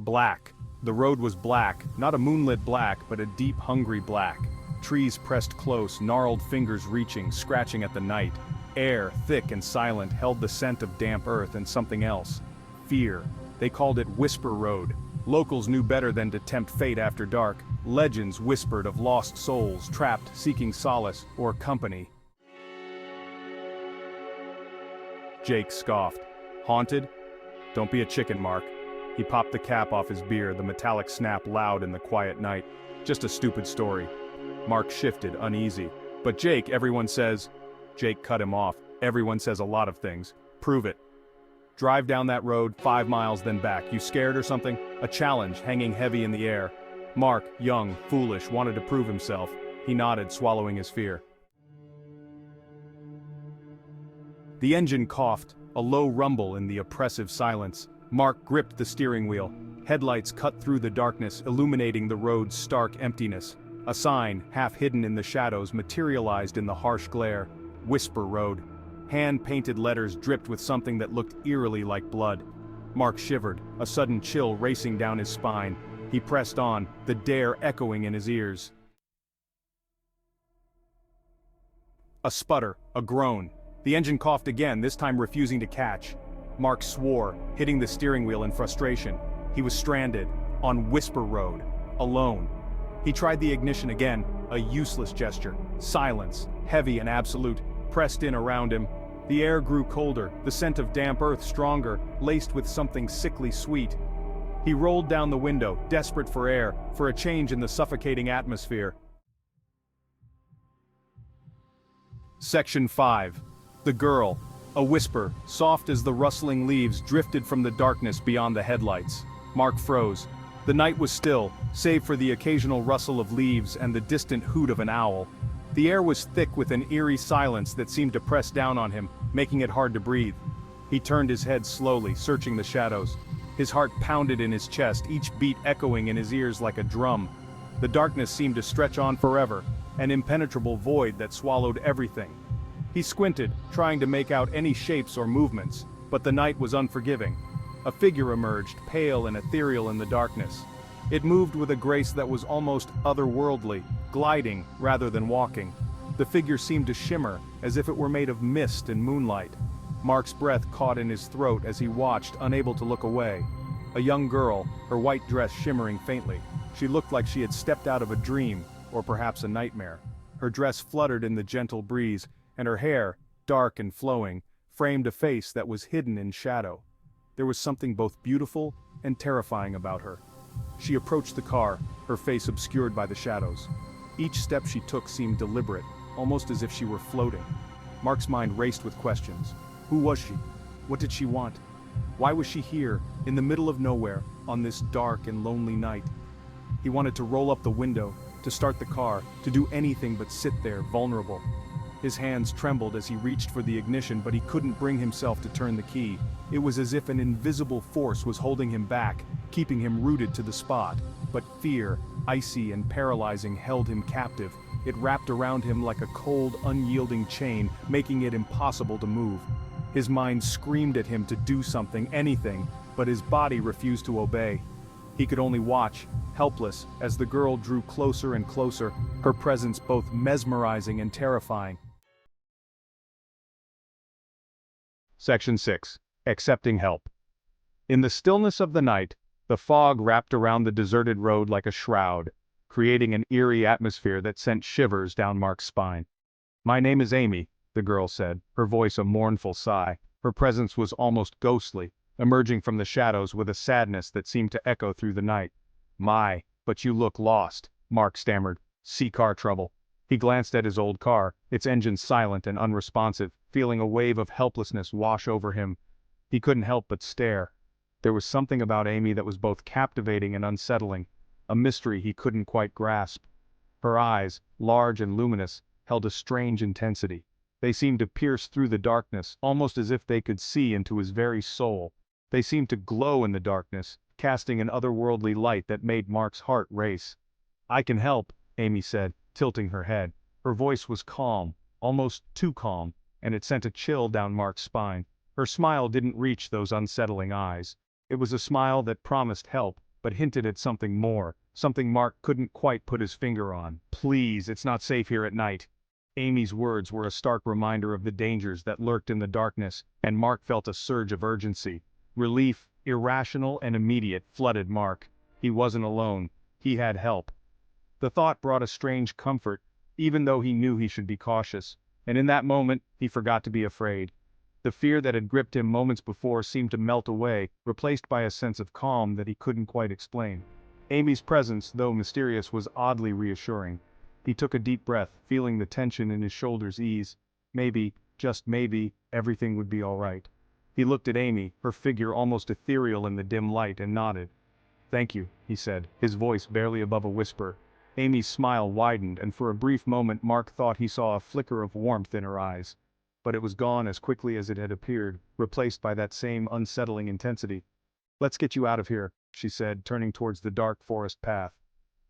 Black. The road was black, not a moonlit black, but a deep, hungry black. Trees pressed close, gnarled fingers reaching, scratching at the night. Air, thick and silent, held the scent of damp earth and something else. Fear. They called it Whisper Road. Locals knew better than to tempt fate after dark. Legends whispered of lost souls, trapped, seeking solace, or company. Jake scoffed. Haunted? Don't be a chicken, Mark. He popped the cap off his beer, the metallic snap loud in the quiet night. Just a stupid story. Mark shifted, uneasy. But Jake, everyone says... Jake cut him off. Everyone says a lot of things. Prove it. Drive down that road, 5 miles then back. You scared or something? A challenge, hanging heavy in the air. Mark, young, foolish, wanted to prove himself. He nodded, swallowing his fear. The engine coughed, a low rumble in the oppressive silence. Mark gripped the steering wheel. Headlights cut through the darkness, illuminating the road's stark emptiness. A sign, half hidden in the shadows, materialized in the harsh glare. Whisper Road. Hand-painted letters dripped with something that looked eerily like blood. Mark shivered, a sudden chill racing down his spine. He pressed on, the dare echoing in his ears. A sputter, a groan. The engine coughed again, this time refusing to catch. Mark swore, hitting the steering wheel in frustration. He was stranded, on Whisper Road, alone. He tried the ignition again, a useless gesture. Silence, heavy and absolute, pressed in around him. The air grew colder, the scent of damp earth stronger, laced with something sickly sweet. He rolled down the window, desperate for air, for a change in the suffocating atmosphere. Section 5. The girl. A whisper, soft as the rustling leaves, drifted from the darkness beyond the headlights. Mark froze. The night was still, save for the occasional rustle of leaves and the distant hoot of an owl. The air was thick with an eerie silence that seemed to press down on him, making it hard to breathe. He turned his head slowly, searching the shadows. His heart pounded in his chest, each beat echoing in his ears like a drum. The darkness seemed to stretch on forever, an impenetrable void that swallowed everything. He squinted, trying to make out any shapes or movements, but the night was unforgiving. A figure emerged, pale and ethereal in the darkness. It moved with a grace that was almost otherworldly, gliding rather than walking. The figure seemed to shimmer, as if it were made of mist and moonlight. Mark's breath caught in his throat as he watched, unable to look away. A young girl, her white dress shimmering faintly. She looked like she had stepped out of a dream, or perhaps a nightmare. Her dress fluttered in the gentle breeze, and her hair, dark and flowing, framed a face that was hidden in shadow. There was something both beautiful and terrifying about her. She approached the car, her face obscured by the shadows. Each step she took seemed deliberate, almost as if she were floating. Mark's mind raced with questions. Who was she? What did she want? Why was she here, in the middle of nowhere, on this dark and lonely night? He wanted to roll up the window, to start the car, to do anything but sit there, vulnerable. His hands trembled as he reached for the ignition, but he couldn't bring himself to turn the key. It was as if an invisible force was holding him back, keeping him rooted to the spot. But fear, icy and paralyzing, held him captive. It wrapped around him like a cold, unyielding chain, making it impossible to move. His mind screamed at him to do something, anything, but his body refused to obey. He could only watch, helpless, as the girl drew closer and closer, her presence both mesmerizing and terrifying. Section 6. Accepting help. In the stillness of the night, the fog wrapped around the deserted road like a shroud, creating an eerie atmosphere that sent shivers down Mark's spine. "My name is Amy," the girl said, her voice a mournful sigh. Her presence was almost ghostly, emerging from the shadows with a sadness that seemed to echo through the night. But you look lost," Mark stammered. "See car trouble." He glanced at his old car, its engine silent and unresponsive, feeling a wave of helplessness wash over him. He couldn't help but stare. There was something about Amy that was both captivating and unsettling, a mystery he couldn't quite grasp. Her eyes, large and luminous, held a strange intensity. They seemed to pierce through the darkness, almost as if they could see into his very soul. They seemed to glow in the darkness, casting an otherworldly light that made Mark's heart race. "I can help," Amy said, tilting her head. Her voice was calm, almost too calm, and it sent a chill down Mark's spine. Her smile didn't reach those unsettling eyes. It was a smile that promised help, but hinted at something more, something Mark couldn't quite put his finger on. "Please, it's not safe here at night." Amy's words were a stark reminder of the dangers that lurked in the darkness, and Mark felt a surge of urgency. Relief, irrational and immediate, flooded Mark. He wasn't alone. He had help. The thought brought a strange comfort, even though he knew he should be cautious, and in that moment, he forgot to be afraid. The fear that had gripped him moments before seemed to melt away, replaced by a sense of calm that he couldn't quite explain. Amy's presence, though mysterious, was oddly reassuring. He took a deep breath, feeling the tension in his shoulders ease. Maybe, just maybe, everything would be all right. He looked at Amy, her figure almost ethereal in the dim light, and nodded. "Thank you," he said, his voice barely above a whisper. Amy's smile widened, and for a brief moment Mark thought he saw a flicker of warmth in her eyes. But it was gone as quickly as it had appeared, replaced by that same unsettling intensity. "Let's get you out of here," she said, turning towards the dark forest path.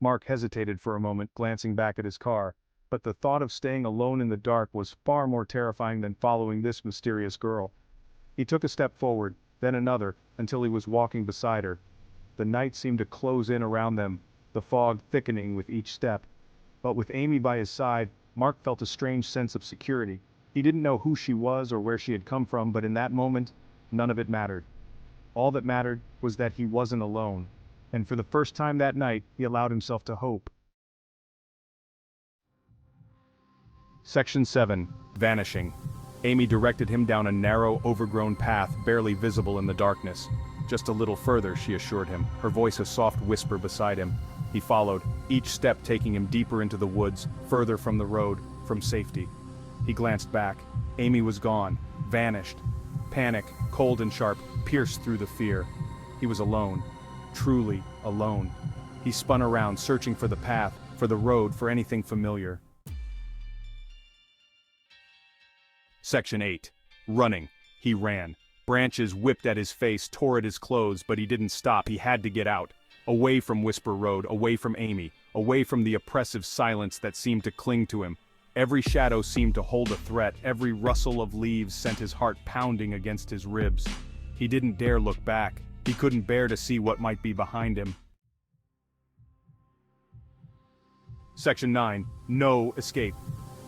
Mark hesitated for a moment, glancing back at his car, but the thought of staying alone in the dark was far more terrifying than following this mysterious girl. He took a step forward, then another, until he was walking beside her. The night seemed to close in around them, the fog thickening with each step. But with Amy by his side, Mark felt a strange sense of security. He didn't know who she was or where she had come from, but in that moment, none of it mattered. All that mattered was that he wasn't alone. And for the first time that night, he allowed himself to hope. Section 7. Vanishing. Amy directed him down a narrow, overgrown path barely visible in the darkness. "Just a little further," she assured him, her voice a soft whisper beside him. He followed, each step taking him deeper into the woods, further from the road, from safety. He glanced back. Amy was gone, vanished. Panic, cold and sharp, pierced through the fear. He was alone. Truly alone. He spun around, searching for the path, for the road, for anything familiar. Section 8. Running. He ran. Branches whipped at his face, tore at his clothes, but he didn't stop. He had to get out. Away from Whisper Road, away from Amy, away from the oppressive silence that seemed to cling to him. Every shadow seemed to hold a threat. Every rustle of leaves sent his heart pounding against his ribs. He didn't dare look back. He couldn't bear to see what might be behind him. Section 9. No escape.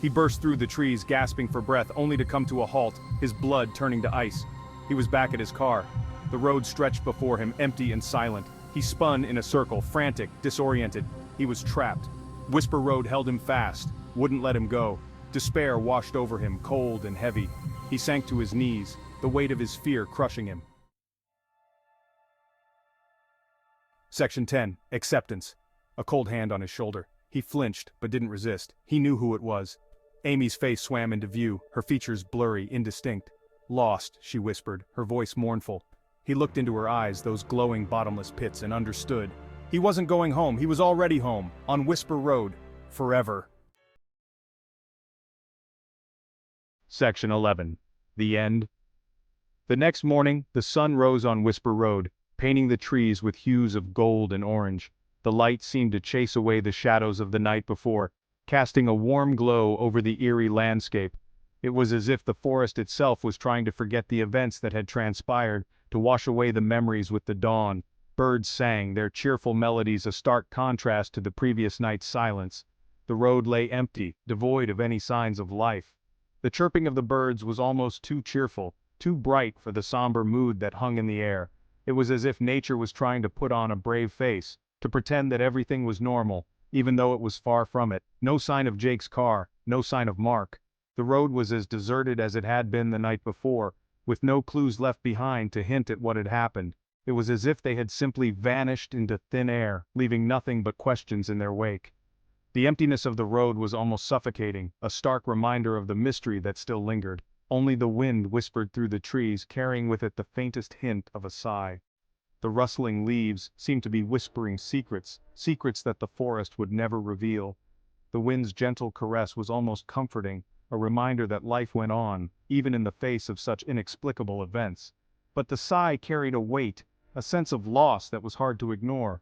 He burst through the trees, gasping for breath, only to come to a halt, his blood turning to ice. He was back at his car. The road stretched before him, empty and silent. He spun in a circle, frantic, disoriented. He was trapped. Whisper Road held him fast, wouldn't let him go. Despair washed over him, cold and heavy. He sank to his knees, the weight of his fear crushing him. Section 10. Acceptance. A cold hand on his shoulder. He flinched, but didn't resist. He knew who it was. Amy's face swam into view, her features blurry, indistinct. "Lost," she whispered, her voice mournful. He looked into her eyes, those glowing bottomless pits, and understood. He wasn't going home, he was already home, on Whisper Road. Forever. Section 11. The End. The next morning, the sun rose on Whisper Road, painting the trees with hues of gold and orange. The light seemed to chase away the shadows of the night before, casting a warm glow over the eerie landscape. It was as if the forest itself was trying to forget the events that had transpired, to wash away the memories with the dawn. Birds sang, their cheerful melodies a stark contrast to the previous night's silence. The road lay empty, devoid of any signs of life. The chirping of the birds was almost too cheerful, too bright for the somber mood that hung in the air. It was as if nature was trying to put on a brave face, to pretend that everything was normal, even though it was far from it. No sign of Jake's car, no sign of Mark. The road was as deserted as it had been the night before, with no clues left behind to hint at what had happened. It was as if they had simply vanished into thin air, leaving nothing but questions in their wake. The emptiness of the road was almost suffocating, a stark reminder of the mystery that still lingered. Only the wind whispered through the trees, carrying with it the faintest hint of a sigh. The rustling leaves seemed to be whispering secrets, secrets that the forest would never reveal. The wind's gentle caress was almost comforting, a reminder that life went on, even in the face of such inexplicable events. But the sigh carried a weight, a sense of loss that was hard to ignore.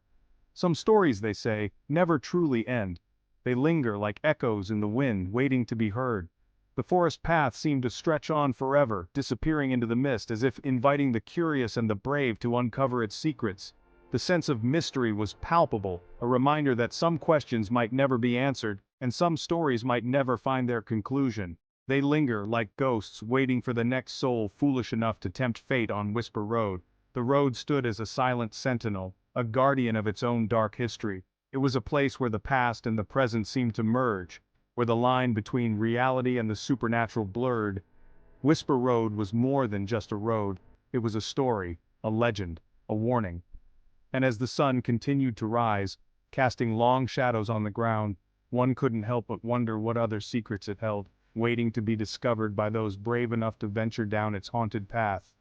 Some stories, they say, never truly end. They linger like echoes in the wind, waiting to be heard. The forest path seemed to stretch on forever, disappearing into the mist as if inviting the curious and the brave to uncover its secrets. The sense of mystery was palpable, a reminder that some questions might never be answered, and some stories might never find their conclusion. They linger like ghosts waiting for the next soul foolish enough to tempt fate on Whisper Road. The road stood as a silent sentinel, a guardian of its own dark history. It was a place where the past and the present seemed to merge, where the line between reality and the supernatural blurred. Whisper Road was more than just a road, it was a story, a legend, a warning. And as the sun continued to rise, casting long shadows on the ground, one couldn't help but wonder what other secrets it held, waiting to be discovered by those brave enough to venture down its haunted path.